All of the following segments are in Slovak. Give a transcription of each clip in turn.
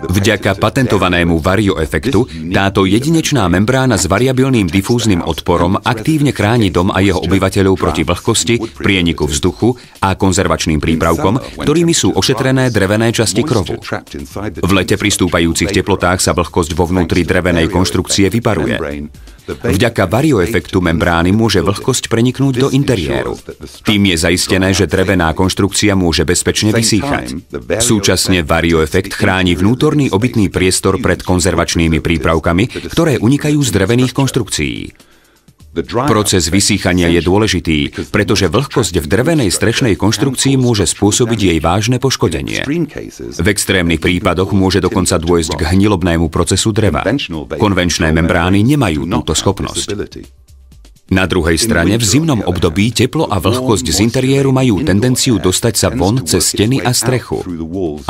Vďaka patentovanému varioefektu táto jedinečná membrána s variabilným difúznym odporom aktívne chráni dom a jeho obyvateľov proti vlhkosti, prieniku vzduchu a konzervačným prípravkom, ktorými sú ošetrené drevené časti krovu. V lete pri stúpajúcich teplotách sa vlhkosť vo vnútri drevenej konštrukcie vyparuje. Vďaka varioefektu membrány môže vlhkosť preniknúť do interiéru. Tým je zaistené, že drevená konštrukcia môže bezpečne vysýchať. Súčasne varioefekt chráni vnútorný obytný priestor pred konzervačnými prípravkami, ktoré unikajú z drevených konštrukcií. Proces vysýchania je dôležitý, pretože vlhkosť v drevenej strešnej konštrukcii môže spôsobiť jej vážne poškodenie. V extrémnych prípadoch môže dokonca dôjsť k hnilobnému procesu dreva. Konvenčné membrány nemajú túto schopnosť. Na druhej strane v zimnom období teplo a vlhkosť z interiéru majú tendenciu dostať sa von cez steny a strechu.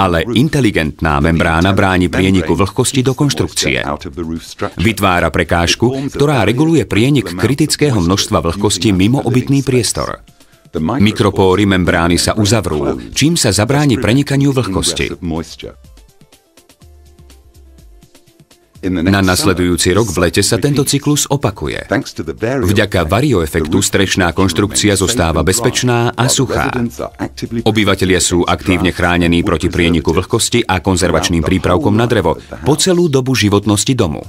Ale inteligentná membrána bráni prieniku vlhkosti do konštrukcie. Vytvára prekážku, ktorá reguluje prienik kritického množstva vlhkosti mimo obytný priestor. Mikropóry membrány sa uzavrú, čím sa zabráni prenikaniu vlhkosti. Na nasledujúci rok v lete sa tento cyklus opakuje. Vďaka varioefektu strešná konštrukcia zostáva bezpečná a suchá. Obyvatelia sú aktívne chránení proti prieniku vlhkosti a konzervačným prípravkom na drevo po celú dobu životnosti domu.